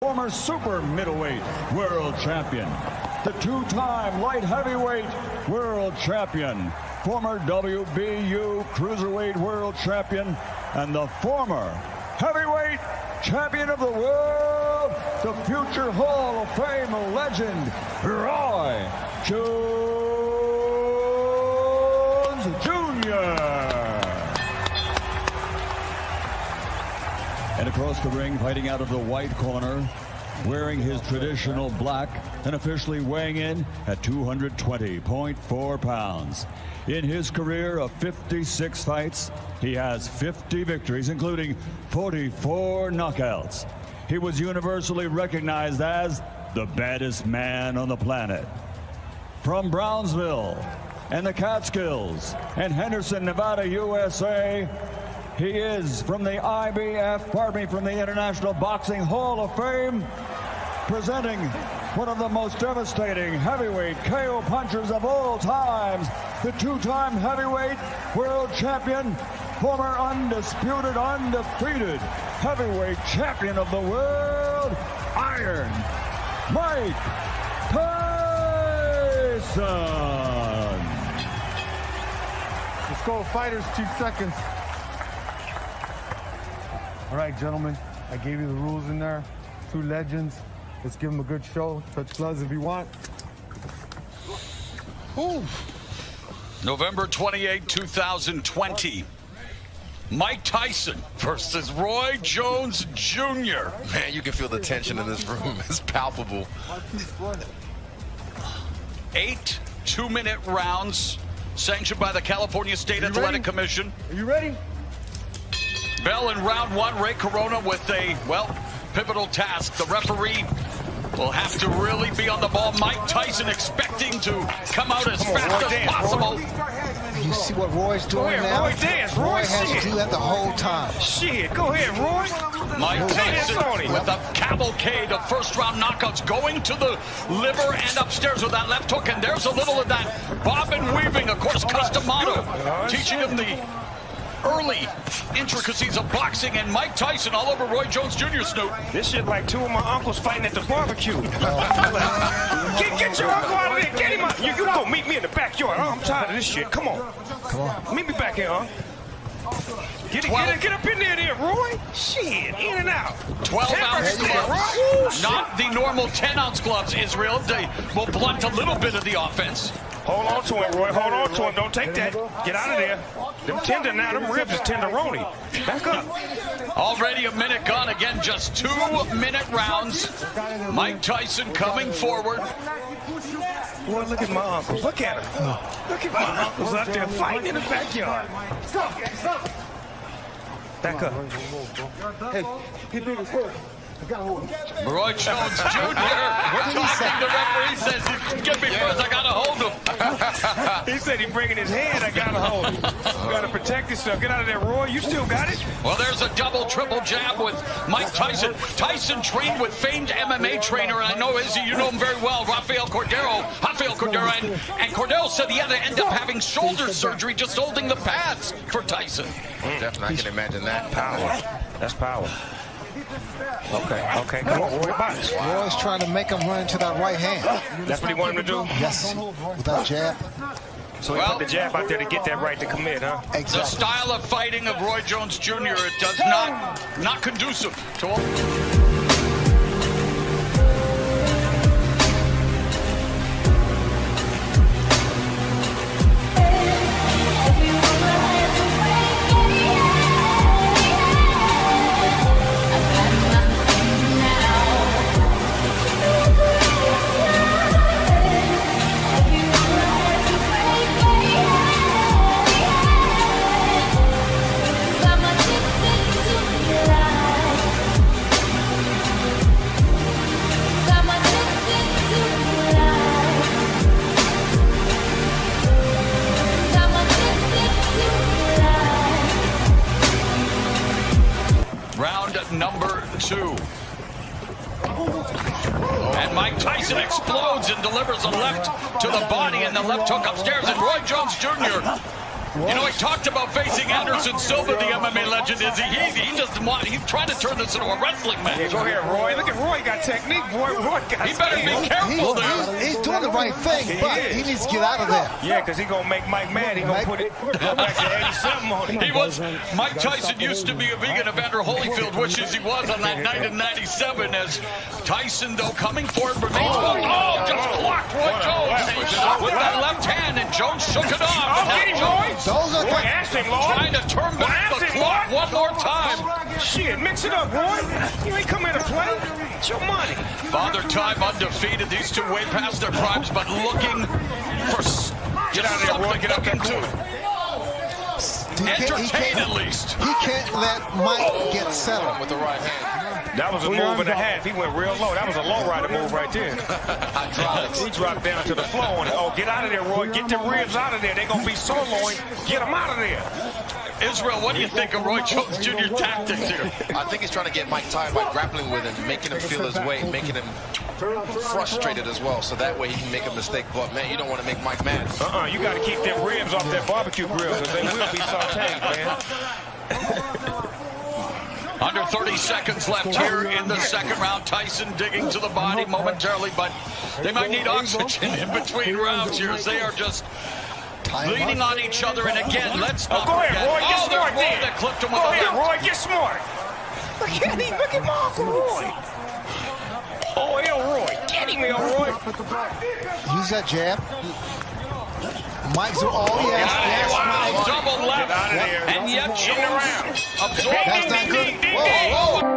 Former super middleweight world champion, the two-time light heavyweight world champion, former WBU cruiserweight world champion, and the former heavyweight champion of the world, the future Hall of Fame legend, Roy Jones Jr. And across the ring, fighting out of the white corner, wearing his traditional black, and officially weighing in at 220.4 pounds. In his career of 56 fights, he has 50 victories, including 44 knockouts. He was universally recognized as the baddest man on the planet. From Brownsville and the Catskills and Henderson, Nevada, USA, he is from the from the International Boxing Hall of Fame, presenting one of the most devastating heavyweight KO punchers of all times, the two-time heavyweight world champion, former undisputed, undefeated heavyweight champion of the world, Iron Mike Tyson. Let's go, fighters, 2 seconds. All right, gentlemen, I gave you the rules in there. 2 legends. Let's give them a good show. Touch gloves if you want. Ooh. November 28, 2020. Mike Tyson versus Roy Jones Jr. Man, you can feel the tension in this room. It's palpable. 8 2-minute rounds sanctioned by the California State Athletic Commission. Are you ready? Bell in round 1, Ray Corona with a, well, pivotal task. The referee will have to really be on the ball. Mike Tyson expecting to come out as fast as possible. You see what Roy's doing now? Roy dance. Roy has to do that the whole time. Shit, go ahead, Roy. Mike Tyson with a cavalcade of first-round knockouts, going to the liver and upstairs with that left hook. And there's a little of that bobbin weaving, of course, Customato, teaching him the early intricacies of boxing, and Mike Tyson all over Roy Jones Jr. Snoop. This shit like 2 of my uncles fighting at the barbecue. Get your uncle out of there. Get him out. You go meet me in the backyard. I'm tired of this shit. Come on. Meet me back here, huh? Get up in there, Roy. Shit, in and out. 12-ounce gloves. Not the normal 10-ounce gloves, Israel. They will blunt a little bit of the offense. Hold on to him, Roy. Hold on to him. Don't take that. Get out of there. Them tender now. Them ribs is tenderoni. Back up. Already a minute gone. Again, just 2-minute rounds. Mike Tyson coming forward. Boy, look at my uncles. Look at him. Look at my uncles out there fighting in the backyard. Back up. Hey, get big as hell. Roy Jones Jr. talking. The referee says, "Get me first. I gotta hold him." He said he's bringing his hand. I gotta hold him. You gotta protect yourself. Get out of there, Roy. You still got it. Well, there's a double, triple jab with Mike Tyson. Tyson trained with famed MMA trainer, and I know, Izzy, you know him very well, Rafael Cordero. And Cordero said he had to end up having shoulder surgery just holding the pads for Tyson. Definitely, I can imagine that. Power. That's power. Okay, come on, Roy. Roy's trying to make him run into that right hand. That's what he wanted him to do? Yes, with that jab. So he put the jab out there to get that right to commit, huh? Exactly. The style of fighting of Roy Jones Jr., it does not conducive to all. Number 2. And Mike Tyson explodes and delivers a left to the body and the left hook upstairs. And Roy Jones Jr. You know, he talked about facing Anderson Silva, the MMA legend, is he doesn't want, he's trying to turn this into a wrestling match. Yeah, go ahead, Roy. Look at Roy, got technique, boy. Roy got He better be careful there. He's doing the right thing, but he needs to get out of there. Yeah, because he's going to make Mike mad. He's going to go back to 87 on him. He was, Mike Tyson used to be a vegan. Evander Holyfield wishes he was on that night in 97 as Tyson, though, coming forward, remains just clocked Roy Jones with that left hand, and Jones shook it off. Oh, get him, Roy. Roy, ask him, Lord. Trying to turn back the clock one more time. Shit, mix it up, Roy. You ain't come here to play. It's your money. Father Time undefeated. These two way past their primes, but looking for Get out of there, Roy. Get up that corner. Entertain at least. He can't let Mike get settled with the right hand. That was a move and a half. He went real low. That was a low rider move right there. He dropped down to the floor on it. Oh, get out of there, Roy. Get the ribs out of there. They're going to be soloing. Get them out of there. Israel, what do you think of Roy Jones Jr. tactics here? I think he's trying to get Mike tired by grappling with him, making him feel his weight, making him frustrated as well, so that way he can make a mistake. But, man, you don't want to make Mike mad. You got to keep them ribs off that barbecue grill because they will be sauteed, man. Under 30 seconds left here in the second round. Tyson digging to the body momentarily, but they might need oxygen in between rounds here as they are just leaning on each other. And again, let's not go forget. ahead, Roy, get smart Roy there. that clipped him with Go a ahead, left. Roy, get smart. Look at him. Look at my Uncle Roy. Oh, Elroy. Get him, Elroy. Use that jab. Mike's yes. Wow, double left. Get out of there. And yet Jones absorbed. That's not good. Whoa.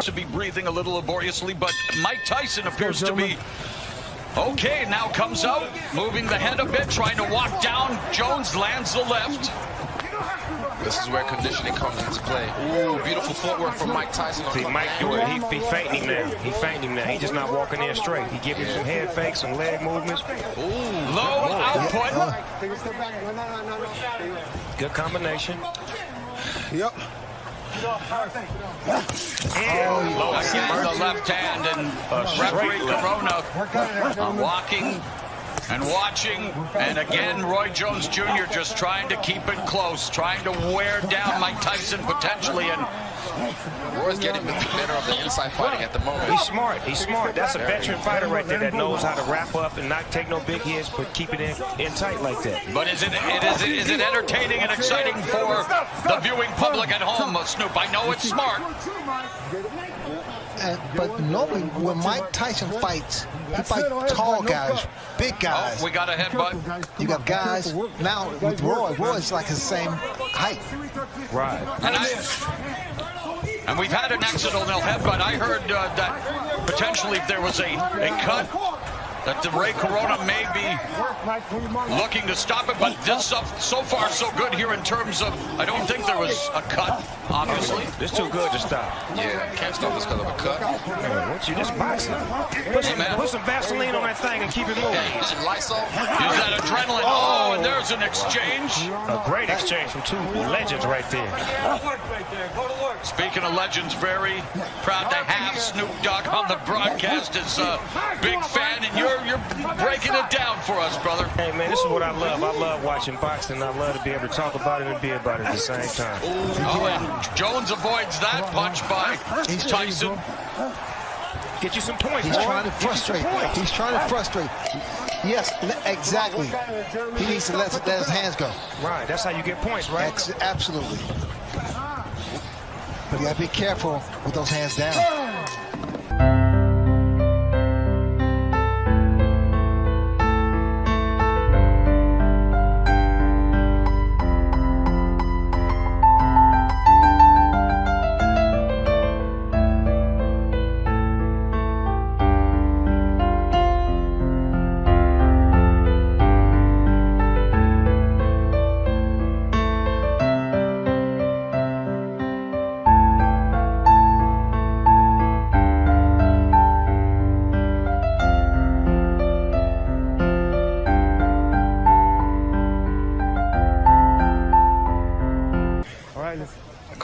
To be breathing a little laboriously, but Mike Tyson appears to be okay. Now comes out, moving the head a bit, trying to walk down. Jones lands the left. This is where conditioning comes into play. Ooh, beautiful footwork from Mike Tyson. See, Mike, he fainting him now. He fainting him now. He's just not walking in straight. He giving some head fakes, some leg movements. Ooh, low output. Good combination. Yep. Again, the left hand, and referee Corona walking and watching, and again Roy Jones Jr. just trying to keep it close, trying to wear down Mike Tyson potentially, and Roy's getting the better of the inside fighting at the moment. He's smart. He's smart. That's a veteran fighter right there that knows how to wrap up and not take no big hits, but keep it in tight like that. But is it entertaining and exciting for the viewing public at home, Snoop? I know it's smart. But normally when Mike Tyson fights, he fights tall guys, big guys. Oh, we got a headbutt. You got guys now with Roy's like the same height. Right. And we've had an accidental headbutt. I heard that potentially if there was a cut, that the Ray Corona may be looking to stop it, but this so far so good here in terms of, I don't think there was a cut, obviously. This too good to stop. Yeah, can't stop this because of a cut. Once you just boxing. Put some Vaseline on that thing and keep it moving. Use some Lysol. Use that adrenaline. Oh, and there's an exchange. A great exchange from two legends right there. Speaking of legends, very proud to have Snoop Dogg on the broadcast as a big fan, and you're breaking it down for us, brother. Hey, man, this is what I love. I love watching boxing. I love to be able to talk about it and be about it at the same time. Oh, and Jones avoids that punch by Tyson. Get you some points. He's trying to frustrate. He's trying to frustrate. Yes, exactly. He needs to let his hands go. Right, that's how you get points, right? Absolutely. But you gotta be careful with those hands down.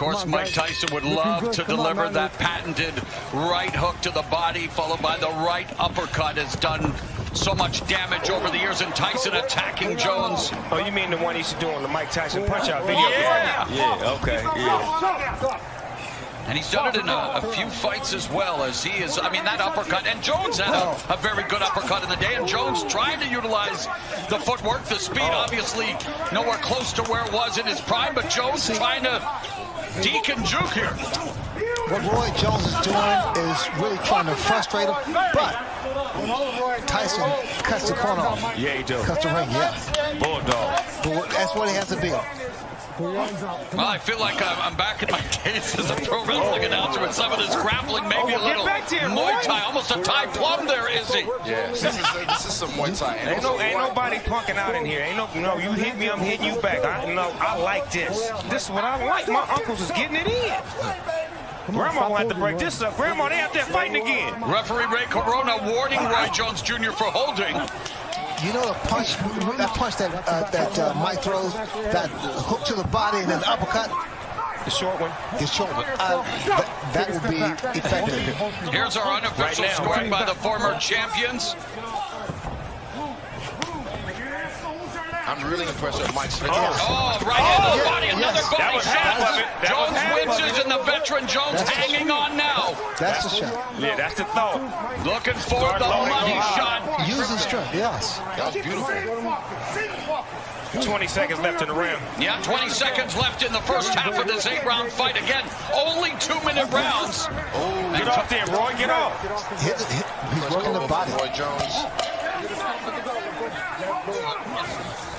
course, Mike Tyson would love to deliver that patented right hook to the body, followed by the right uppercut. Has done so much damage over the years, and Tyson attacking Jones. Oh, you mean the one he used to do on the Mike Tyson punch-out video? Yeah. Yeah, okay, yeah. And he's done it in a few fights as well, as he is, I mean, that uppercut. And Jones had a very good uppercut in the day, and Jones trying to utilize the footwork, the speed, obviously nowhere close to where it was in his prime, but Jones trying to deke and juke here. What Roy Jones is doing is really trying to frustrate him, but Tyson cuts the corner off. Yeah, he does. Cuts the ring, yeah. Bulldog. But that's what he has to be. Well, I feel like I'm back in my days as a pro wrestling announcer with some of this grappling, maybe a little Muay Thai, almost a Thai plum there, Izzy. Yeah, this is some Muay Thai. Ain't nobody punking out in here. No, you hit me, I'm hitting you back. I like this. This is what I like. My uncles is getting it in. Grandma will have to break this up. Grandma, they out there fighting again. Referee Ray Corona warning Roy Jones Jr. for holding. You know the punch, that Mike throws, that hook to the body and then the uppercut? The short one? The short one. That would be effective. Here's our unofficial scoring by the former champions. I'm really impressed with Mike's finish. Oh, right in the body, another body shot. Jones winces, and the veteran Jones hanging on now. That's the shot. Yeah, that's the thought. Looking for the money shot. Use the strength, yes. That was beautiful. 20 seconds left in the round. Yeah, 20 seconds left in the first half of this 8-round fight. Again, only 2-minute rounds. Oh, get off there, Roy, get off. He's working the body. Roy Jones.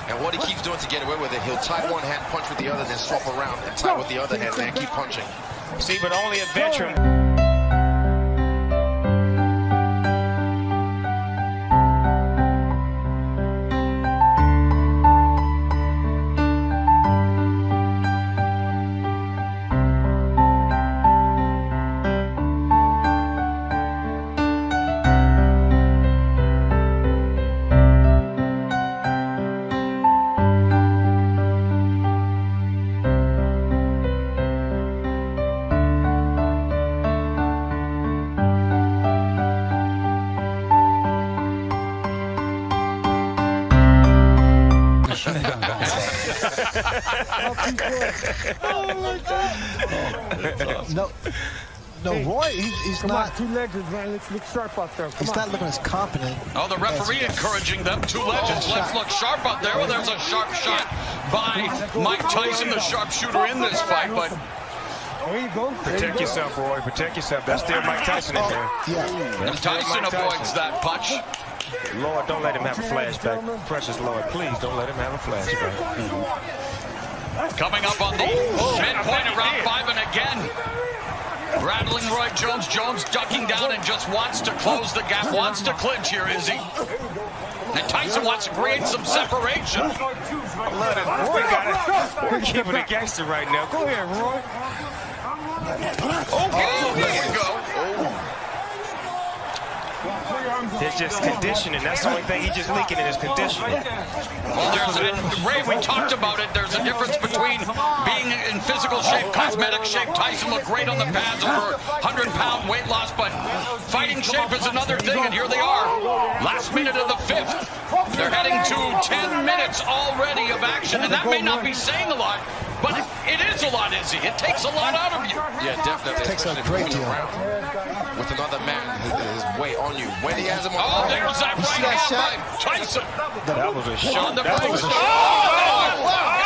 And what he keeps doing to get away with it, he'll tie one hand, punch with the other, then swap around and tie with the other hand, and keep punching. See, but only a veteran. No, Roy, he's not. Two legends, man. Let's look sharp out there. He's not looking as confident. Oh, the referee encouraging them. Two legends. Let's look sharp out there. Well, there's a sharp shot by Mike Tyson, the sharpshooter in this fight. But there you go. Protect yourself, Roy. Protect yourself. That's still Mike Tyson in there. Yeah. and Tyson avoids that punch. Lord, don't let him have a flashback. Precious Lord, please don't let him have a flashback. Coming up on the midpoint of round 5, and again, rattling Roy Jones. Jones ducking down and just wants to close the gap, wants to clinch here, Izzy. And Tyson wants to create some separation. I love it. Roy got it. We're keeping it gangster right now. Go ahead, Roy. Oh, there we go. It's just conditioning. That's the only thing he's just leaking in his conditioning. Well, Ray, we talked about it. There's a difference between being in physical shape, cosmetic shape. Tyson looked great on the pads, over 100-pound weight loss, but fighting shape is another thing, and here they are. Last minute of the 5th. They're heading to 10 minutes already of action, and that may not be saying a lot, but it is a lot, Izzy. It takes a lot out of you. Yeah, definitely. It takes a great deal. With another man, his weight on you. When he has him on Oh, there's that right hand by Tyson. That was a shot. That was a shot.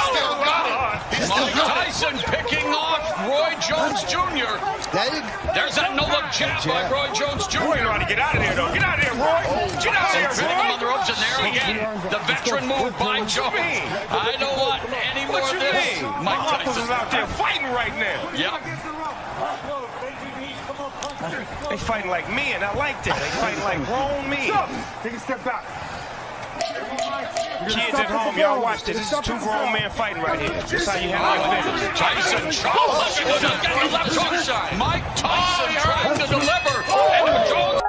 Still got it. Mike Tyson picking off Roy Jones Jr. There's that no-look jab by Roy Jones Jr. Roy know how to get out of there, though. Get out of there, Roy. Get out of there, Pinning him on the Roy. ropes, and there again, the veteran move by Jones. I don't want any more What of you this. mean? Mike My uncles is Tyson. out there fighting right now. Yep. They fighting like men. I like that. They fighting like grown men. Take a step back. Kids at home, y'all watch this. This is two grown men fighting right here. This is how you handle your business. Tyson chops. Getting the left hook shot. Mike Tyson trying to deliver. And Jones.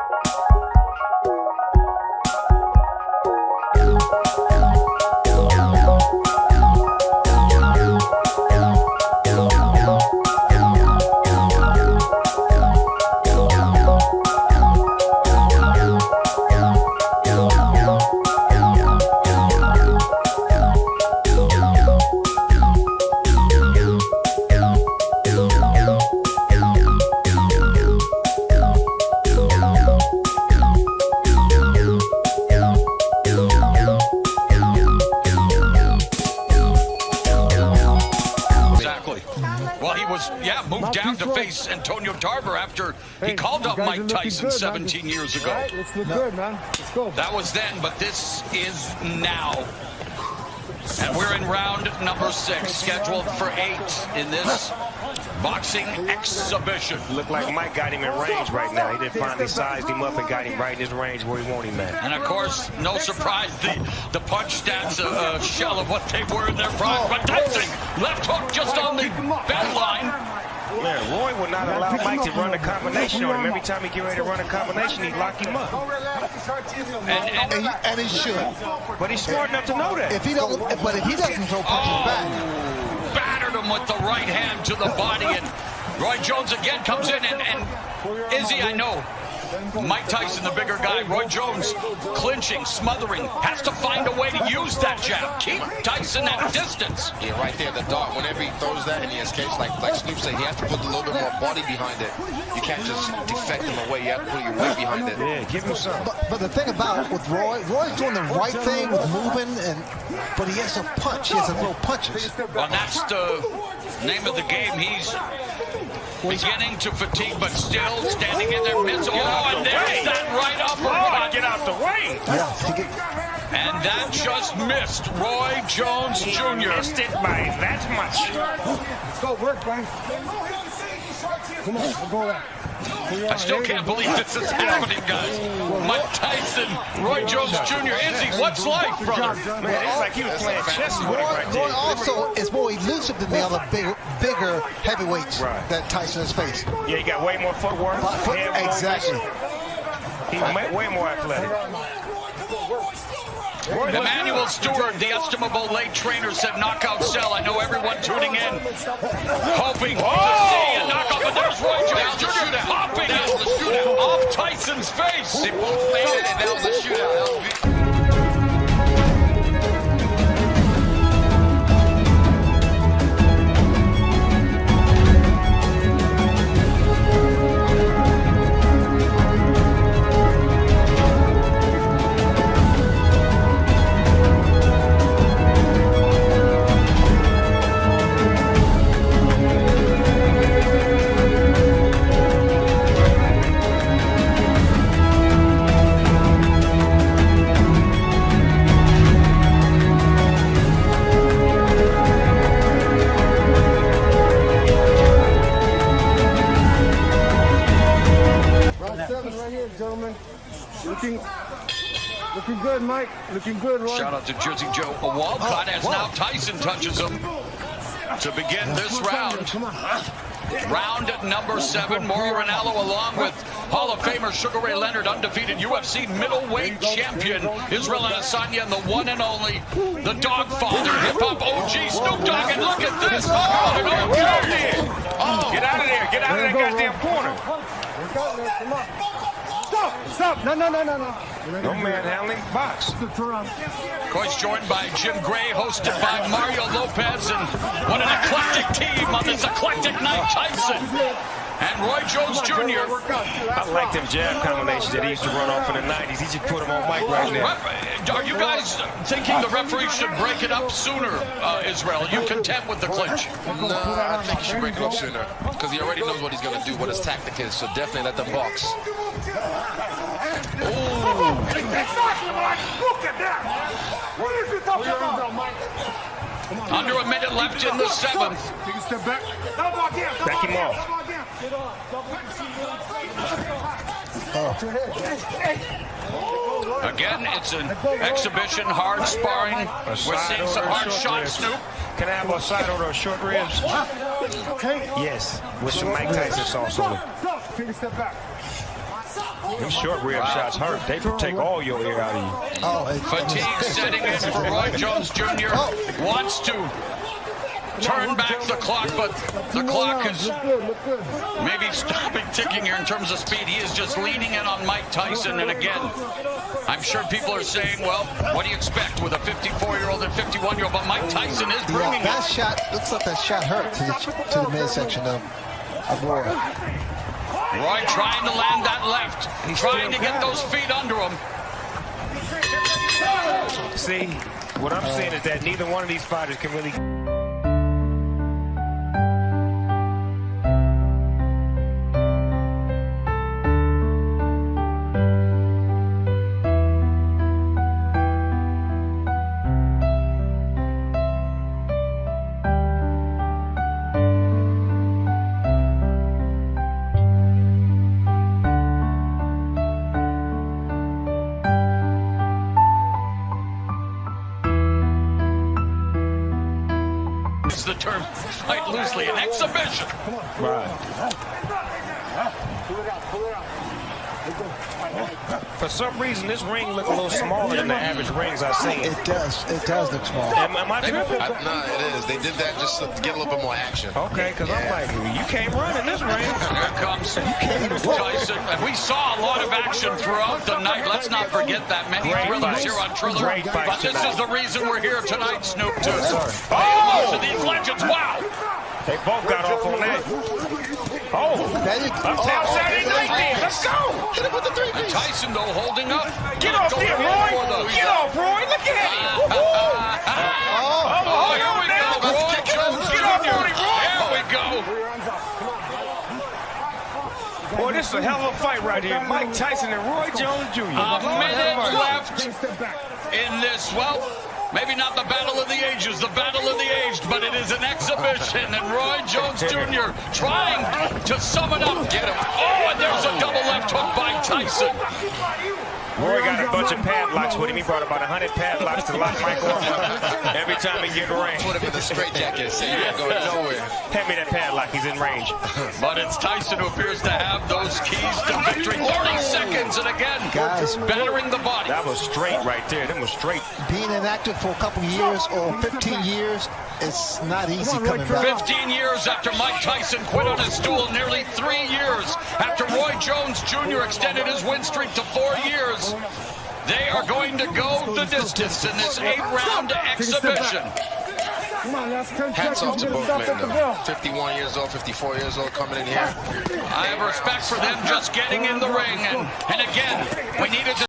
was, moved down to face Antonio Tarver after he called up Mike Tyson 17 years ago. Right, let's look good, man. Let's go. That was then, but this is now. And we're in round number 6, scheduled for 8 in this boxing exhibition. Looked like Mike got him in range right now. He didn't finally sized him up and got him right in his range where he wanted him at. And of course, no surprise, the punch stats a shell of what they were in their prime. But Tyson, left hook just on the bed line. Man, Roy would not allow Mike to run a combination on him. Every time he get ready to run a combination, he'd lock him up. And he should. But he's smart enough to know that. If he doesn't throw punches back. Battered him with the right hand to the body, and Roy Jones again comes in, and Izzy, I know, Mike Tyson, the bigger guy, Roy Jones clinching, smothering, has to find a way to use that jab. Keep Tyson at distance. Yeah, right there, the dart. Whenever he throws that and he escapes, like Snoop said, he has to put a little bit more body behind it. You can't just defect him away. You have to put your weight behind it. Yeah, give him some. But the thing about it with Roy's doing the right thing with moving, but he has to punch. He has to throw punches. Well, that's the name of the game. He's beginning to fatigue, but still standing in there midst. Oh, and there's that right uppercut. Get out the way. And that just missed Roy Jones Jr. Missed it by that much. Let's go work, man. Come on, we'll go back. I still can't believe this is happening, guys. Mike Tyson, Roy Jones Jr. Izzy, what's life, brother? Man, it's like he was playing chess with him right there. Roy also is more elusive than the other bigger heavyweights that Tyson has faced. Yeah, he got way more footwork. Exactly. He's way more athletic. Emmanuel Stewart, the estimable late trainer, said knockout cell. I know everyone tuning in, hoping to see a knockout, but there's Roy Jones Jr. hopping off Tyson's face. They both made it, and that was a shootout. Looking good, Mike. Looking good, Roy. Shout out to Jersey Joe. A Walcott as now Tyson touches him to begin this round. Round number 7. Mauro Ranallo along with Hall of Famer Sugar Ray Leonard, undefeated UFC middleweight champion Israel Adesanya, and the one and only, the Dogfather, hip-hop OG Snoop Dogg. And look at this. Get out of there. Get out of that goddamn corner. Come on. Stop. No. No manhandling. Box. Of course, joined by Jim Gray, hosted by Mario Lopez, and what an eclectic team on this eclectic night. Tyson and Roy Jones Jr. I like them jab combinations that he used to run off in the 90s. He just put them on Mike right now. Are you guys thinking the referee should break it up sooner, Israel? Are you content with the clinch? No, I think he should break it up sooner because he already knows what he's going to do, what his tactic is, so definitely let them box. Under a minute left in the 7th. Take a step back. Back him off. Again, it's an exhibition, hard sparring. We're seeing some hard shots, Snoop. Can I have a side order of short ribs? Yes, with some Mike Tyson sauce on it. Take a step back. Them short rib shots hurt. They take all your air out of you. Fatigue setting in for Roy Jones Jr. Wants to turn back the clock, but the clock is maybe stopping ticking here in terms of speed. He is just leaning in on Mike Tyson, and again, I'm sure people are saying, well, what do you expect with a 54-year-old and 51-year-old? But Mike Tyson is bringing that shot. Looks like that shot hurt to the midsection of Roy. Roy trying to land that left, trying to get those feet under him. See, what I'm saying is that neither one of these fighters can really... use the term fight loosely, an exhibition. Right. For some reason, this ring look a little smaller than the average rings I've seen. It does look small. Am I tripping? No, it is. They did that just to get a little bit more action. Okay, because I'm like, you can't run in this ring. Here comes Tyson. And we saw a lot of action throughout the night. Let's not forget that. Many thrillers here on Triller. Great fights But this tonight. is the reason we're here tonight, Snoop, to Oh! to these legends. Wow! They both got off on that. Oh! Uptown Saturday night then. Let's go! Hit him with the 3 piece. Tyson, though, holding up. Get off there, Roy! Get off, Roy! Look at him! Oh, here we go. Roy Jones Get off, Jr. Roy! There we go. Boy, this is a hell of a fight right here. Mike Tyson and Roy Jones Jr. A minute left in this. Well, maybe not the battle of the ages, the battle of the aged, but it is an exhibition. And Roy Jones Jr. trying to sum it up. Get him. Oh, and there's a double left hook by Tyson. Roy got a bunch of padlocks with him. He brought about 100 padlocks to lock Michael up every time he get in range. Put him in the straitjacket, so you're not going nowhere. Hand me that padlock. He's in range. But it's Tyson who appears to have those keys to victory. 30 seconds, and again, Guys, battering the body. That was straight right there. That was straight. being inactive for a couple years or 15 years, it's not easy coming back. 15 years after Mike Tyson quit on his stool, nearly 3 years after Roy Jones Jr. extended his win streak to 4 years, they are going to go the distance in this 8-round exhibition. Hats off to both men, though. 51 years old, 54 years old, coming in here. I have respect for them just getting in the ring. And again, we needed to